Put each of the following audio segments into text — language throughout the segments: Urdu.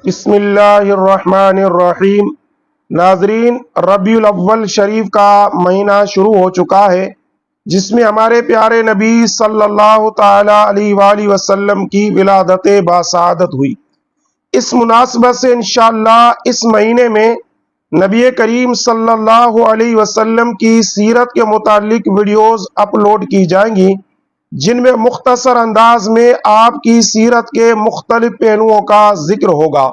بسم اللہ الرحمن الرحیم۔ ناظرین، ربیع الاول شریف کا مہینہ شروع ہو چکا ہے، جس میں ہمارے پیارے نبی صلی اللہ تعالی علیہ وآلہ وسلم کی ولادت باسعادت ہوئی۔ اس مناسبت سے انشاءاللہ اس مہینے میں نبی کریم صلی اللہ علیہ وسلم کی سیرت کے متعلق ویڈیوز اپلوڈ کی جائیں گی، جن میں مختصر انداز میں آپ کی سیرت کے مختلف پہلوؤں کا ذکر ہوگا۔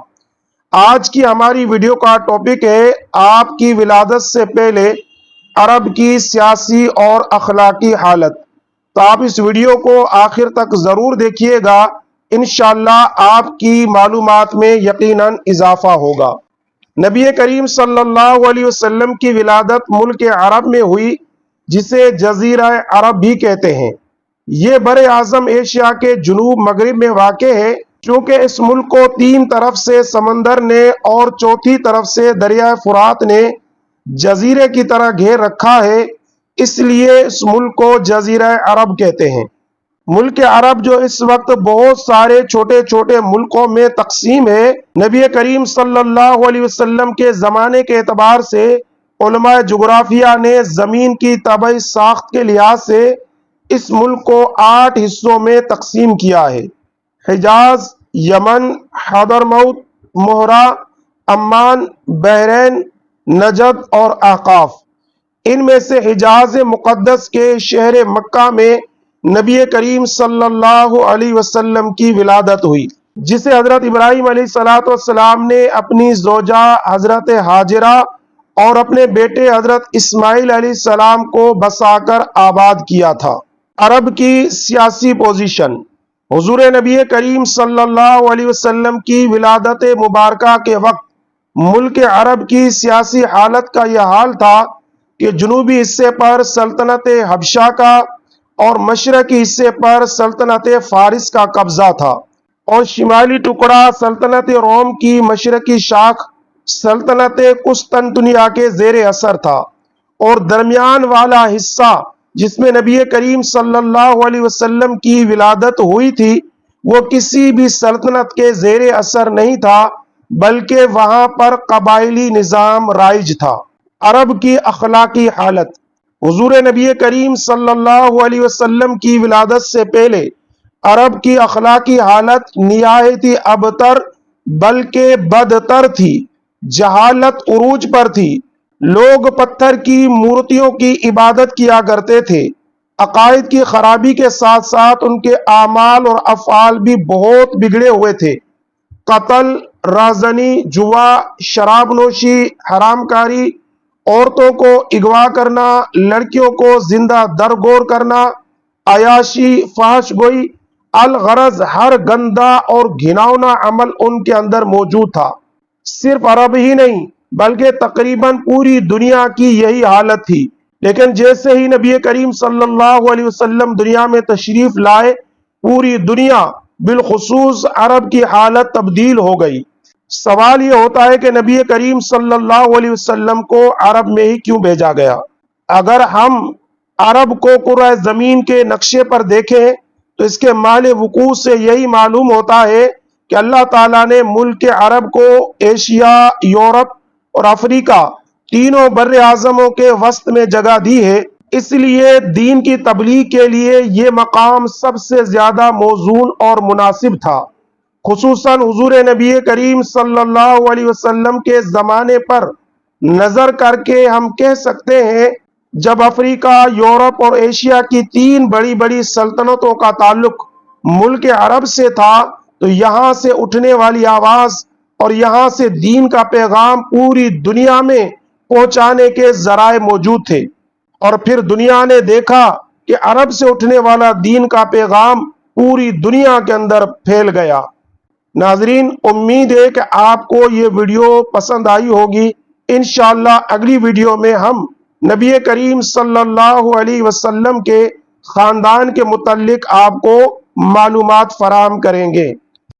آج کی ہماری ویڈیو کا ٹاپک ہے آپ کی ولادت سے پہلے عرب کی سیاسی اور اخلاقی حالت۔ تو آپ اس ویڈیو کو آخر تک ضرور دیکھیے گا، انشاءاللہ آپ کی معلومات میں یقیناً اضافہ ہوگا۔ نبی کریم صلی اللہ علیہ وسلم کی ولادت ملک عرب میں ہوئی، جسے جزیرہ عرب بھی کہتے ہیں۔ یہ بر اعظم ایشیا کے جنوب مغرب میں واقع ہے۔ چونکہ اس ملک کو تین طرف سے سمندر نے اور چوتھی طرف سے دریائے فرات نے جزیرے کی طرح گھیر رکھا ہے، اس لیے اس ملک کو جزیرہ عرب کہتے ہیں۔ ملک عرب جو اس وقت بہت سارے چھوٹے چھوٹے ملکوں میں تقسیم ہے، نبی کریم صلی اللہ علیہ وسلم کے زمانے کے اعتبار سے علماء جغرافیہ نے زمین کی طبعی ساخت کے لحاظ سے اس ملک کو 8 حصوں میں تقسیم کیا ہے: حجاز، یمن، حضرموت، مہرہ، عمان، بحرین، نجد اور احقاف۔ ان میں سے حجاز مقدس کے شہر مکہ میں نبی کریم صلی اللہ علیہ وسلم کی ولادت ہوئی، جسے حضرت ابراہیم علیہ السلام نے اپنی زوجہ حضرت ہاجرہ اور اپنے بیٹے حضرت اسماعیل علیہ السلام کو بسا کر آباد کیا تھا۔ عرب کی سیاسی پوزیشن۔ حضور نبی کریم صلی اللہ علیہ وسلم کی ولادت مبارکہ کے وقت ملک عرب کی سیاسی حالت کا یہ حال تھا کہ جنوبی حصے پر سلطنت حبشہ کا اور مشرقی حصے پر سلطنت فارس کا قبضہ تھا، اور شمالی ٹکڑا سلطنت روم کی مشرقی شاخ سلطنت قسطنطنیہ کے زیر اثر تھا، اور درمیان والا حصہ جس میں نبی کریم صلی اللہ علیہ وسلم کی ولادت ہوئی تھی وہ کسی بھی سلطنت کے زیر اثر نہیں تھا، بلکہ وہاں پر قبائلی نظام رائج تھا۔ عرب کی اخلاقی حالت۔ حضور نبی کریم صلی اللہ علیہ وسلم کی ولادت سے پہلے عرب کی اخلاقی حالت نہایت ہی ابتر بلکہ بدتر تھی۔ جہالت عروج پر تھی، لوگ پتھر کی مورتیوں کی عبادت کیا کرتے تھے۔ عقائد کی خرابی کے ساتھ ساتھ ان کے اعمال اور افعال بھی بہت بگڑے ہوئے تھے۔ قتل، رازنی، جوا، شراب نوشی، حرام کاری، عورتوں کو اغوا کرنا، لڑکیوں کو زندہ درگور کرنا، عیاشی، فحش گوئی، الغرض ہر گندا اور گھناؤنا عمل ان کے اندر موجود تھا۔ صرف عرب ہی نہیں بلکہ تقریباً پوری دنیا کی یہی حالت تھی، لیکن جیسے ہی نبی کریم صلی اللہ علیہ وسلم دنیا میں تشریف لائے، پوری دنیا بالخصوص عرب کی حالت تبدیل ہو گئی۔ سوال یہ ہوتا ہے کہ نبی کریم صلی اللہ علیہ وسلم کو عرب میں ہی کیوں بھیجا گیا؟ اگر ہم عرب کو کرۂ زمین کے نقشے پر دیکھیں تو اس کے محل وقوع سے یہی معلوم ہوتا ہے کہ اللہ تعالیٰ نے ملک عرب کو ایشیا، یورپ اور افریقہ تینوں بر اعظموں کے وسط میں جگہ دی ہے، اس لیے دین کی تبلیغ کے لیے یہ مقام سب سے زیادہ موزون اور مناسب تھا۔ خصوصاً حضور نبی کریم صلی اللہ علیہ وسلم کے زمانے پر نظر کر کے ہم کہہ سکتے ہیں، جب افریقہ، یورپ اور ایشیا کی تین بڑی بڑی سلطنتوں کا تعلق ملک عرب سے تھا، تو یہاں سے اٹھنے والی آواز اور یہاں سے دین کا پیغام پوری دنیا میں پہنچانے کے ذرائع موجود تھے، اور پھر دنیا نے دیکھا کہ عرب سے اٹھنے والا دین کا پیغام پوری دنیا کے اندر پھیل گیا۔ ناظرین، امید ہے کہ آپ کو یہ ویڈیو پسند آئی ہوگی۔ انشاءاللہ اگلی ویڈیو میں ہم نبی کریم صلی اللہ علیہ وسلم کے خاندان کے متعلق آپ کو معلومات فراہم کریں گے۔